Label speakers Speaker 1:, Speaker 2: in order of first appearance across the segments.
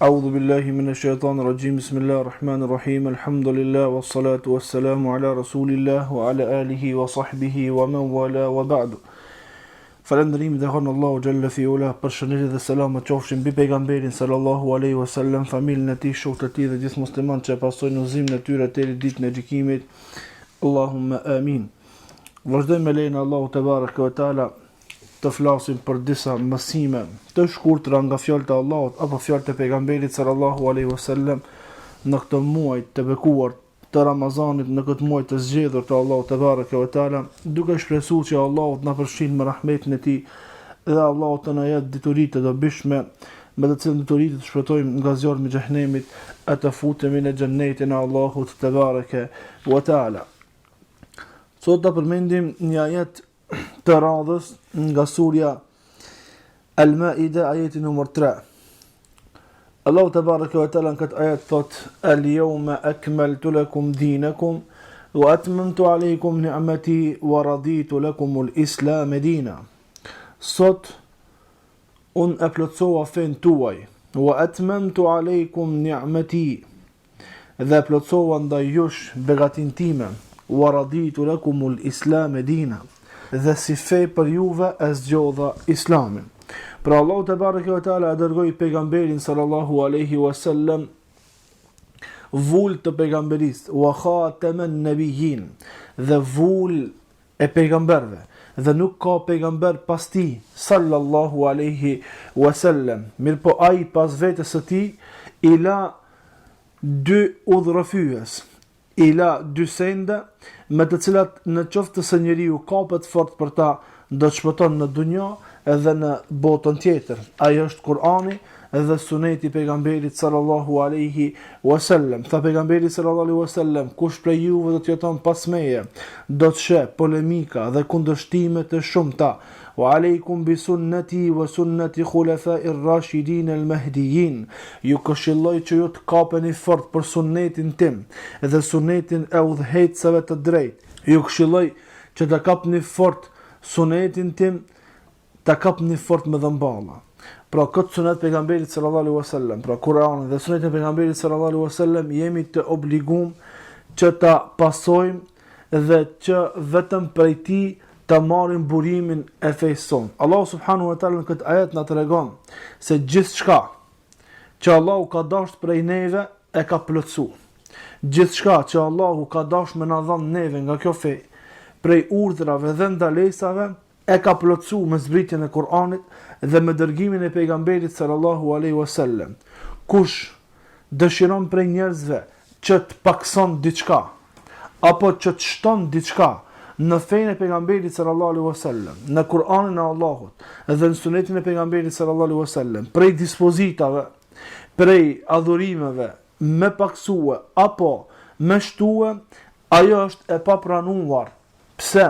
Speaker 1: أعوذ بالله من الشيطان الرجيم بسم الله الرحمن الرحيم الحمد لله والصلاة والسلام على رسول الله وعلى آله وصحبه ومن والاه وبعد. Falëndërimi dhe hënë Allahu Gjelle fi ula, përshëndetje dhe selamat qofshin mbi pejgamberin sallallahu alaihi wasallam, familjen e tij, shokët e tij dhe gjithë muslimanët që pasojnë udhëzimin e tyre deri ditën e gjykimit. Allahumma amin. Vazhdojmë me lejen e Allahu te baraka ve taala të flasim për disa mësime të shkurtra nga fjalët e Allahut apo fjalët e pejgamberit sallallahu alaihi wasallam në këtë muaj të bekuar të Ramazanit, në këtë muaj të zgjedhur të Allahut te baraka ve taala, duke shpresuar që Allahu të na përfshin me rahmetin e tij dhe Allahu të na jap dituri të dobishme, me të cilën dituri të shpëtojmë nga zjarri i xhehenemit, e të futemi në xhennetin e Allahut te baraka ve taala. Sot do përmendim një ajet të radhës nga surja Al-Maida, ajeti numër 3. Allahu tebaraka ve teala në këtë ajet thot: "Al-yawma akmaltu lakum dinakum wa atmamtu alaykum ni'mati wa raditu lakum al-islam dina." Sot unë e plotësova fen tuaj, wa atmamtu alaykum ni'mati, dhe plotësova ndaj jush begatin time, wa raditu lakum al-islam dina, dhe si fe për juve e zgjodha islamin. Pra Allahu te bareke ve taala e dërgoi pejgamberin sallallahu alaihi wasallam, vull të pejgamberisë, wa khataman nabiyyin, dhe vull e pejgamberve, dhe nuk ka pejgamber pas tij sallallahu alaihi wasallam. Mirpo ai pas vetes së tij i la dy udhërrëfyes, i la dy sende, me të cilat në qoftë se njeriu kapet fort për ta, do të shpëton në dunja edhe në botën tjetër. Ai është Kur'ani dhe suneti pejgamberit sallallahu alaihi wasallam. Tha pejgamberi sallallahu alaihi wasallam: kush prej juve do të jeton pas meje, do të sheh polemika dhe kundërshtime të shumta. Wa aleikum bi sunnati wa sunnati khulafai ar-rashidin al-mahdiyyin. Ju këshilloj që ju të kapeni fort për sunnetin tim dhe sunnetin e udhëheqësve të drejtë. Ju këshilloj që të kapni fort sunnetin tim, të kapni fort me dhëmballa. Pra këtë sunet pejgamberit sallallahu alaihi wasallam, pra Kur'anin dhe sunetin e pejgamberit sallallahu alaihi wasallam, jemi të obliguar që ta pasojmë dhe që vetëm prej tij të marrim burimin e fesë sonë. Allahu subhanahu wa taala në këtë ajet na tregon se gjithçka që Allahu ka dashur prej neve e ka plotësuar. Gjithçka që Allahu ka dashur me na dhënë neve nga kjo fe, prej urdhrave dhe ndalesave, e ka plotësuar me zbritjen e Kur'anit dhe me dërgimin e pejgamberit sallallahu alaihi wasallam. Kush dëshiron prej njerëzve që të pakson diçka apo që të shton diçka në fenë e pejgamberit sallallahu alaihi wasallam, në Kur'anin e Allahut dhe në sunetin e pejgamberit sallallahu alaihi wasallam, prej dispozitave, prej adhurimeve, me paksue apo me shtue, ajo është e papranuar. Pse?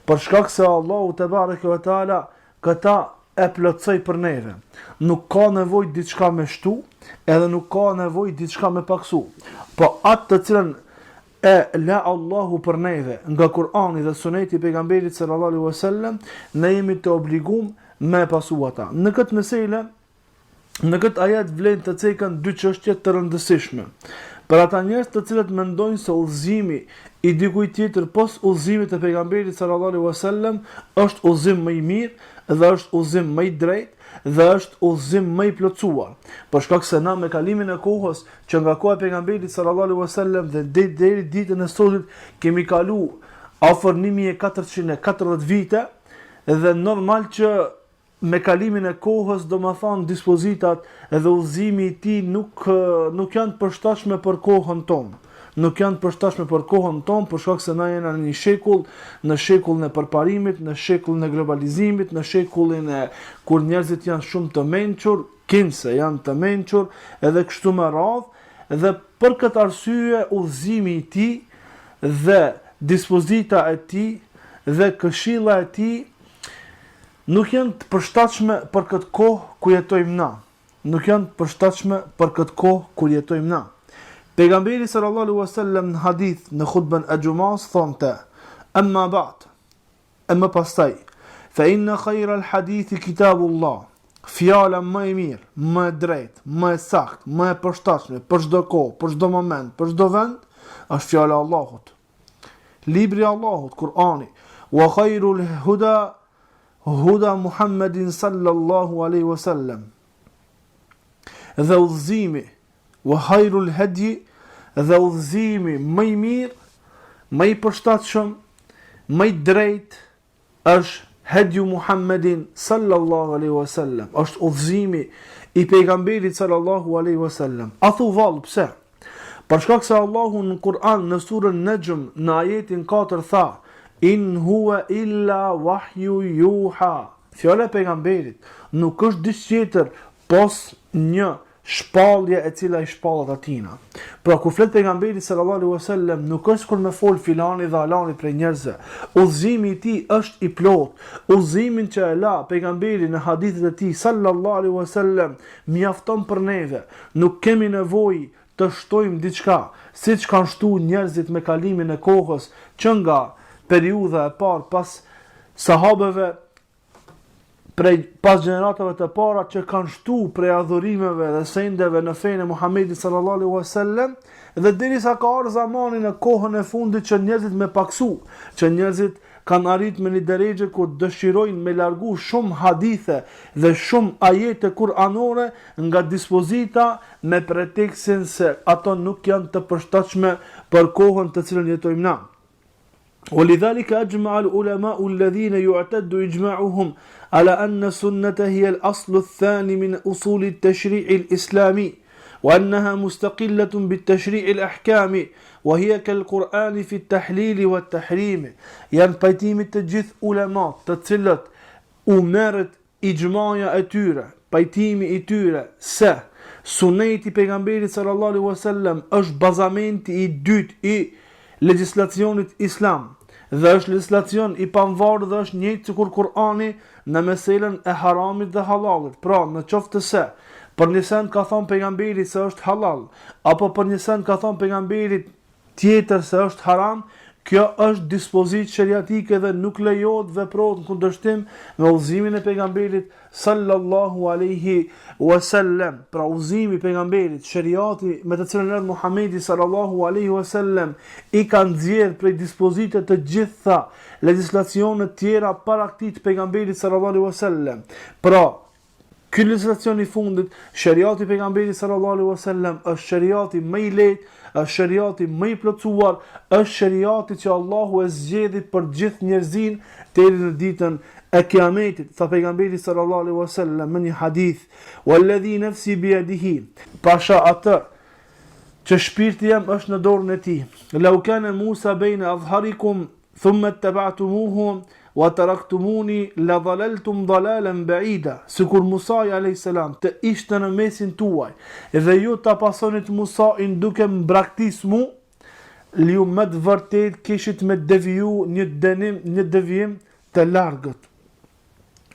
Speaker 1: Për shkak se Allahu te bareke ve taala këta e plotësoi për neve. Nuk ka nevojë diçka me shtu, edhe nuk ka nevojë diçka me paksu. Po atë të cilën e la Allahu për neve nga Kur'ani dhe suneti i pejgamberit sallallahu alaihi wasallam, ne jemi të obliguar me pasu ata. Në këtë mesele, në këtë ajet vlen të cekën dy çështje të rëndësishme. Për ata njerëz të cilët mendojnë se udhëzimi i dikujt tjetër pos udhëzimit të pejgamberit sallallahu alaihi wasallam është udhëzim më i mirë dhe është udhëzim më i drejtë dhe është udhëzim më i plotësuar. Për shkak se na me kalimin e kohës që nga koha e pejgamberit sallallahu alaihi wasallam dhe deri ditën e sotit kemi kalu afër 1440 vite, dhe normal që me kalimin e kohës, do më thonë, dispozitat edhe udhëzimi i tij nuk janë përshtatshme për kohën tonë. Nuk janë përshtatshme për kohën tonë, për shkak se na jena në një shekull, në shekullin e përparimit, në shekullin e globalizimit, në shekullin e kur njerëzit janë shumë të mençur, kinse janë të mençur, edhe kështu me radhë, dhe për këtë arsye udhëzimi i tij dhe dispozita e tij dhe këshilla e tij nuk janë të përshtatshme për këtë kohë ku jetojmë na. Nuk janë të përshtatshme për këtë kohë ku jetojmë na. Pejgamberi sallallahu alaihi wasallam në hadith në khutbën e xumas thonte: "Amma ba'd", e më pastaj, "Fa inna khayra al-hadithi kitabullah", fjala më e mirë, më e drejtë, më e saktë, më e përshtatshme për çdo kohë, për çdo moment, për çdo vend, është fjala e Allahut. Libri i Allahut, Kur'ani. Wa khairul huda huda Muhammedin sallallahu alaihi wasallam. Dhe udhëzimi, wa khairul hadi, dhe udhëzimi më i mirë, më i përshtatshëm, më i drejtë është Hedju Muhammedin sallallahu alaihi wasallam, është udhëzimi i pejgamberit sallallahu alaihi wasallam. A thu vallë pse? Për shkak se Allahu në Kur'an në surën Najm në ajetin 4 tha: In huwa illa wahyu yuha. Fjala e pejgamberit nuk është diçka tjetër pos një shpallje e cila i shpallet atina. Pra kur flet pejgamberi sallallahu alaihi wasallam nuk është kur me fol filani dhe alani prej njerëzve. Udhëzimi i tij është i plot. Udhëzimin që e la pejgamberi në hadithet e tij sallallahu alaihi wasallam mjafton për neve. Nuk kemi nevojë të shtojmë diçka, siç kanë shtuar njerëzit me kalimin e kohës, që nga periudha e parë pas sahabeve, pas gjeneratave të para që kanë shtu prej adhurimeve dhe sendeve në fenë e Muhamedit sallallahu alaihi wasallam, dhe derisa ka ardhur zamani në kohën e fundit që njerëzit me paksu, që njerëzit kanë arrit me një drejtë ku dëshirojnë me largu shumë hadithe dhe shumë ajete kuranore nga dispozita me pretekstin se ato nuk janë të përshtatshme për kohën të cilën jetojmë na. ولذلك أجمع العلماء الذين يعتد إجماعهم على أن السنة هي الأصل الثاني من أصول التشريع الإسلامي وأنها مستقلة بالتشريع الأحكام وهي كالقرآن في التحليل والتحريم. يعني pajtimit të gjithë ulemat të cilët u merret ijmaja e tyre, pajtimi i tyre se suneti i pejgamberit sallallahu alaihi wasallam është bazamenti i dytë i legjislacionit islam, dhe është legjislacion i pavarur dhe është njëjtë sikur Kur'ani në meselën e haramit dhe halalit. Pra, në qoftë se për një send ka thonë pejgamberi se është halal, apo për një send ka thonë pejgamberi tjetër se është haram, kjo është dispozitë sheriatike dhe nuk lejohet veprohet në kundërshtim me udhëzimin e pejgamberit sallallahu alaihi wasallam. Pra udhëzimi i pejgamberit, sheriati me të cilën erdhi Muhamedi sallallahu alaihi wasallam i ka nxjerrë prej dispozite të gjitha legjislacione të tjera para këtij të pejgamberit sallallahu alaihi wasallam. Pra ky legjislacion i fundit, sheriati i pejgamberit sallallahu alaihi wasallam është sheriati më i lehtë, është sheriati më i plotësuar, është sheriati që Allahu e zgjedhi për gjithë njerëzin deri në ditën e Kiametit. Tha pejgamberi sallallahu alaihi wasallam në një hadith: "Walladhi nafsi biyadihi", pasha atë që shpirti jam është në dorën e tij. "Law kana Musa bayna adhharikum thumma ittaba'tumuhu wa taraktumuni la dhalaltum dhalalan ba'ida." Sikur Musa alayhis salam të ishte në mesin tuaj dhe ju ta pasonit Musain duke mbraktis mu, ju më të vërtet kishit me deviju një devijim të largët.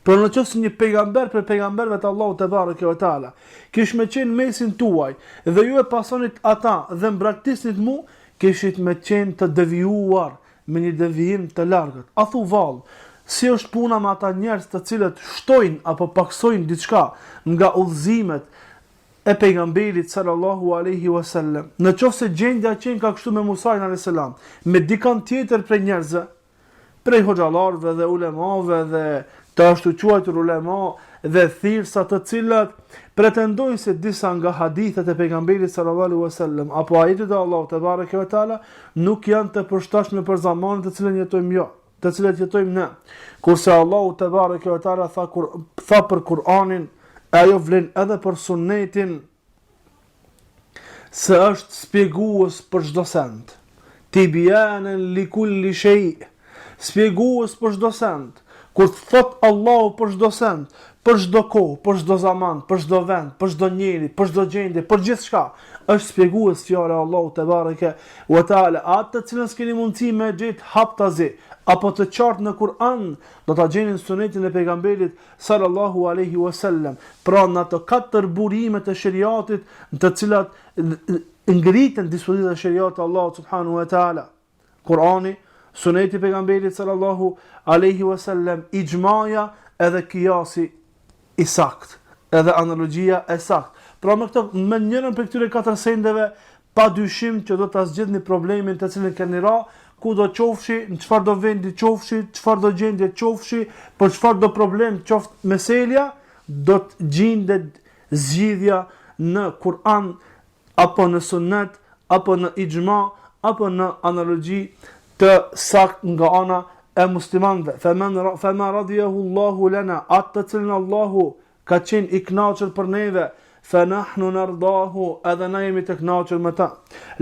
Speaker 1: Por në qoftë se një pejgamber për pejgamberëve të Allahut te bareke ve taala kish me qenë mesin tuaj dhe ju e pasonit ata dhe mbraktisnit mu, kishit me qenë të devijuar me një devijim të largët. A thu vallë, si është puna me ata njerëz të cilët shtojnë apo paksojnë diçka nga udhëzimet e pejgamberit sallallahu alaihi wasallam. Në qoftë se gjendja qenë ka kështu me Musa alayhis salam, me dikant tjetër prej njerëzve, prej hoxhallarëve dhe ulemave dhe të ashtu quajtur ulema dhe thirrsa të cilat pretendojnë se disa nga hadithet e pejgamberit sallallahu alaihi wasallam apo ajetet e Allahut te bareke ve taala nuk janë të përshtatshme për zamanin të cilën jetojmë jo, të cilat jetojmë ne. Kurse Allahu te bareke ve taala tha për Kur'anin, ajo vlen edhe për sunnetin, se është spjegues për çdo send. Tibyanan li kulli shay, spjegues për çdo send. Kur thot Allahu për çdo send, për çdo kohë, për çdo zaman, për çdo vend, për çdo njeri, për çdo gjendje, për gjithçka, është spjegues fjala e Allahut te bareke ve taala. Atë të cilën s'keni mundësi me gjet haptazi apo të qartë në Kur'an, do ta gjeni në sunetin e pejgamberit sallallahu alaihi wasallam. Pra në ato katër burime të sheriatit të cilat ngriten dispozita e sheriatit të Allahut subhanahu wa taala. Kur'ani, suneti pejgamberit sallallahu alaihi wasallam, ijmaja edhe qiyasi i sakt, edhe analogjia e sakt. Pra me njërën për këtyre 4 sendeve, pa dyshim që do të zgjidhni problemin të cilin keni ra, ku do qofshi, në qëfar do vendi qofshi, qëfar do gjendje qofshi, për qëfar do problem qoftë meselja, do të gjendet zgjidhja në Kur'an, apo në sunnet, apo në ijma, apo në analogji të sakt nga ana e muslimanve. Fema radiyahu Allahu lana, atë të cilin Allahu ka qenë i kënaqur për neve, fa nahnu nardahu, edhe na jemi të kënaqur me ta.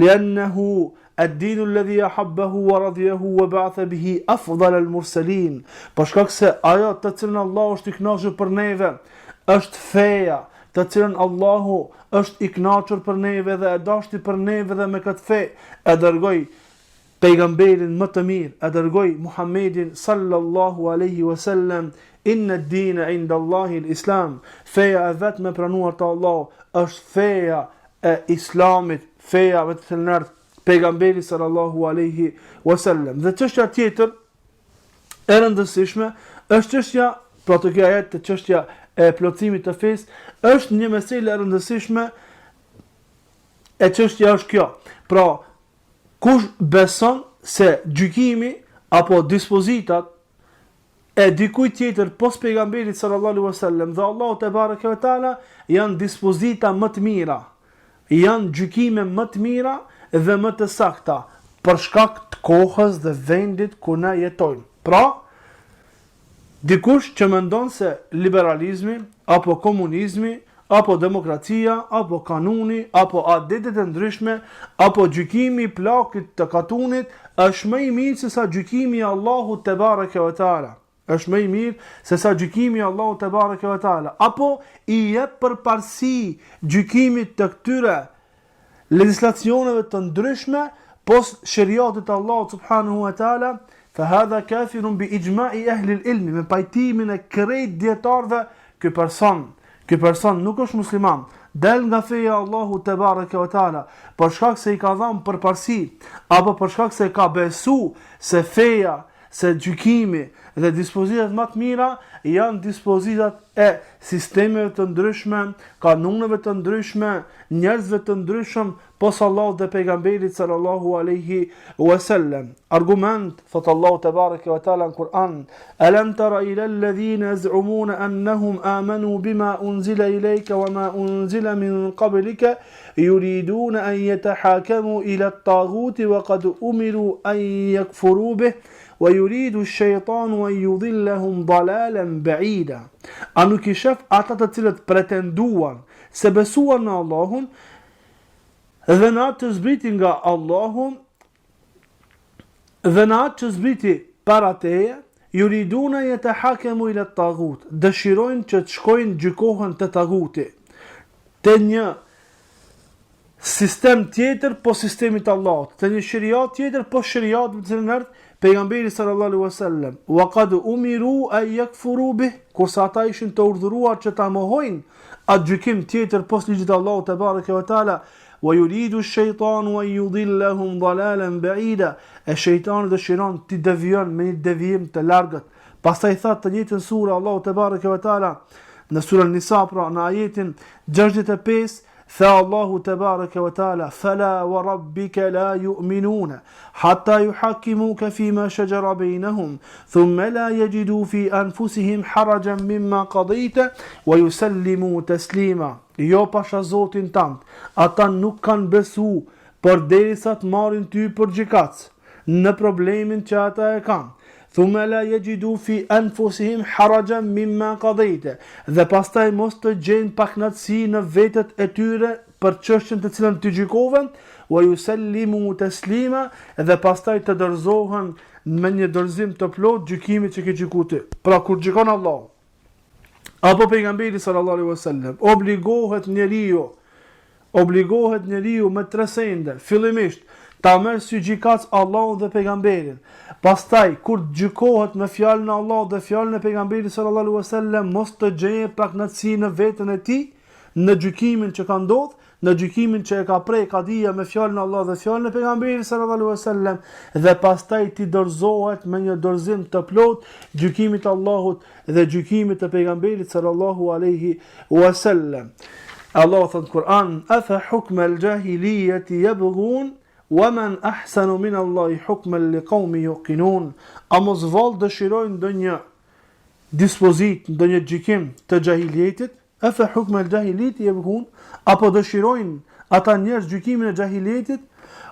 Speaker 1: Liannahu ad-dinu alladhi ahabbahu wa radiyahu wa ba'atha bihi afdal al-mursalin. Për shkak se ajo të cilën Allahu është i kënaqur për neve, është feja të cilën Allahu është i kënaqur për neve dhe e dashti për neve, dhe me këtë fe e dërgoi pejgamberin më të mirë, e dërgoi Muhammedin sallallahu alaihi wasallam. Inna ad-dina 'inda Allahi al-Islam. Feja e vetme pranuar te Allahu është feja e Islamit, feja me të cilën erdhi pejgamberi sallallahu alaihi wasallam. Dhe çështja tjetër e rëndësishme është çështja, pra të kjo ajet, çështja e plotësimit të fesë, është një meselë e rëndësishme, e çështja është kjo. Pra, kush beson se gjykimi apo dispozitat e dikujt tjetër pos pejgamberit sallallahu alaihi wasallam dhe Allahu te bareke ve taala janë dispozita më të mira, janë gjykime më të mira dhe më të sakta për shkak të kohës dhe vendit ku ne jetojmë. Pra, dikush që mendon se liberalizmi apo komunizmi apo demokracia apo kanuni apo adetet e ndryshme apo gjykimi i plakit të katunit është më i mirë se sa gjykimi i Allahut te bareke ve taala, është më i mirë se sa gjykimi i Allahut te bareke ve taala, apo i jep përparësi gjykimit të këtyre legislacioneve të ndryshme pos shariatit të Allahut subhanahu wa taala, fa hadha kafirun bi ijma'i ahli al-ilm, me pajtimin e krejt dietarëve, ky person nuk është musliman, del nga feja Allahu te bareke ve taala për shkak se i ka dhënë përparësi apo për shkak se ka besu se feja, se gjykimi dhe dispozitat më të mira janë dispozitat e sistemeve të ndryshme, kanuneve të ndryshme, njerëzve të ndryshëm pos Allahut dhe pejgamberit sallallahu alaihi wasallam. Argument, thot Allahu te bareke ve taala në Kur'an: "Alam tara ila alladhina yaz'umuna annahum amanu bima unzila ilayka wama unzila min qablika yuriduna an yatahakamu ila at-taghut wa qad umiru an yakfuru bih wa yuridu ash-shaytanu an yudhillahum dalalan ba'ida." A nuk i shef ata të cilët pretenduan se besuan në Allahun dhe në atë që zbriti nga Allahun dhe në atë që zbriti para teje, yuriduna yatahakamu ila at-taghut, dëshirojnë që të shkojnë gjykohen te taguti, te një sistem tjetër po sistemit të Allahut, te një shariat tjetër po shariatit të cilën erdhi pejgamberi sallallahu alaihi wasallam. Wa qad umiru an yakfuru bih, kurse ata ishin të urdhëruar që ta mohojnë atë gjykim tjetër pos ligjit të Allahut te bareke ve taala. Wa yuridu ash-shaytanu an yudhillahum dalalan ba'ida, e shejtani dëshiron t'i devijon me një devijim të largët. Pastaj tha të njëjtën sura Allahu te bareke ve taala në surën Nisa, pra në ajetin 65, tha Allahu te bareke ve taala: "Fala wa rabbika la yu'minuna hatta yuhakkimuka fima shajara bainahum thumma la yajidu fi anfusihim harajan mimma qadayta wa yusallimu taslima." Jo pasha Zotin tant, ata nuk kanë besu përderisa të marrin ty për gjykatës në problemin që ata e kanë. Thumma la yajidu fi anfusihim harajan mimma qadayta, dhe pastaj mos të gjejnë paknatësi në vetët e tyre për çështjen të cilën ty gjykoven, wa yusallimu taslima, dhe pastaj të dorëzohen me një dorëzim të plot gjykimit që ke gjykuar ty. Pra kur gjykon Allahu apo pejgamberi sallallahu alaihi wasallam, obligohet njeriu me 3 sende. Fillimisht ta merr si gjykatës Allahun dhe pejgamberin. Pastaj kur gjykohet me fjalën e Allahut dhe fjalën e pejgamberit sallallahu alaihi wasallam, mos të gjeje paknatësi në veten e tij në gjykimin që ka ndodhur, në gjykimin që e ka prej kadia me fjalën e Allah dhe fjalën e pejgamberit sallallahu alaihi wasallam, dhe pastaj ti dorëzohet me një dorëzim të plot gjykimit të Allahut dhe gjykimit të pejgamberit sallallahu alaihi wasallam. Allah thot në Kur'an: "Afa hukma al-jahiliyyati yabghun wa man ahsanu min Allahi hukman liqaumin yuqinun." A mos vallë dëshirojnë ndonjë dispozit, ndonjë gjykim të xahilietit? Afa hukma al-jahiliyyati yabghun, apo dëshirojnë ata njerëz gjykimin e xahilietit?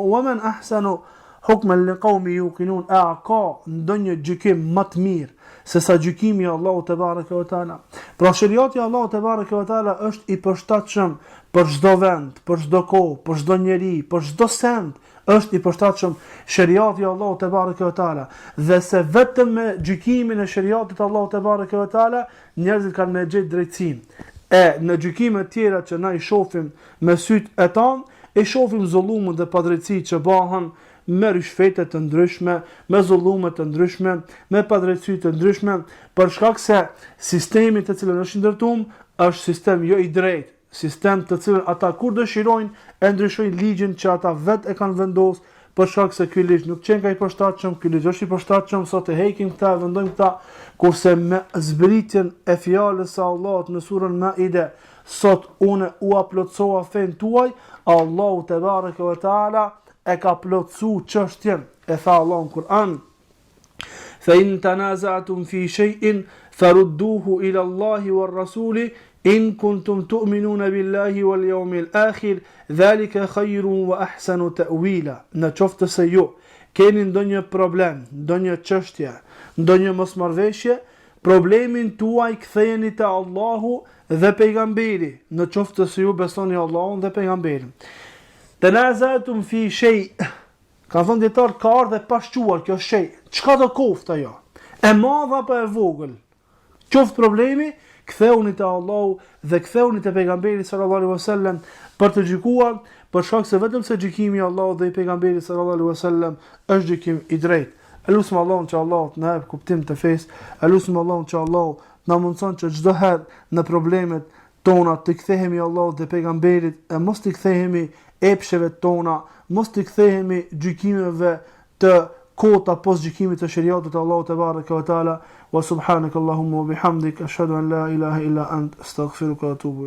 Speaker 1: Wa man ahsanu hukman liqaumin yuqinun, a ka ndonjë gjykim më të mirë se sa gjykimi i Allahut te bareke ve taala? Pra shariati i Allahut te bareke ve taala është i përshtatshëm për çdo vend, për çdo kohë, për çdo njeri, për çdo send. Është i përshtatshëm shariati i Allahut te bareke ve taala, dhe se vetëm me gjykimin e shariatit të Allahut te bareke ve taala njerëzit kanë me gjetë drejtësinë. E në gjykime të tjera që na i shohim me sytë e tanë, e shohim zullumin dhe padrejtësitë që bëhen me rishfete të ndryshme, me zullume të ndryshme, me padrejtësi të ndryshme, për shkak se sistemi të cilën është ndërtuar është sistem jo i drejtë, sistem të cilën ata kur dëshirojnë e ndryshojnë ligjin që ata vetë e kanë vendosur, për shkak se ky ligj nuk qenë ka i përshtatshëm, ky ligj është i përshtatshëm, sot e heqim këta, e vendojmë këta, kurse me zbritjen e fjalës së Allahut në surën Maide, sot unë u aplotsova fen tuaj, Allahu te bareke ve taala e ka plotsu çështjen. E tha Allah në Kur'an: "Fa in tanaza'tum fi shay'in farudduhu ila Allahi war rasuli in kuntum tu'minuna billahi wal yawmil akhir dhalika khayrun wa ahsanu ta'wila." Në qoftë se ju keni ndonjë problem, ndonjë çështje, ndonjë mosmarrveshje, problemin tuaj kthejeni te Allahu dhe pejgamberi, në qoftë se ju besoni Allahun dhe pejgamberin. Tanazatum fi shay, ka thënë dietar, ka ardhe pa shquar kjo shay. Çka do koft ajo? E madh apo e vogël? Qoftë problemi, ktheuni te Allahu dhe ktheuni te pejgamberi sallallahu alaihi wasallam për të gjykuar, për shkak se vetëm se gjykimi i Allahut dhe i pejgamberit sallallahu alaihi wasallam është gjykim i drejtë. Elusim Allahun që Allahu të na jap kuptim të fesë, elusim Allahun që Allahu na mundson që çdo herë në problemet tona të kthehemi Allahut dhe pejgamberit, e mos të kthehemi epsheve tona, mos të kthehemi gjykimeve të kota pas gjykimit të shariatit të Allahut te bareke ve taala. Wa subhanakallahumma wa bihamdik ashhadu an la ilaha illa ant astaghfiruka wa atubu ilayk.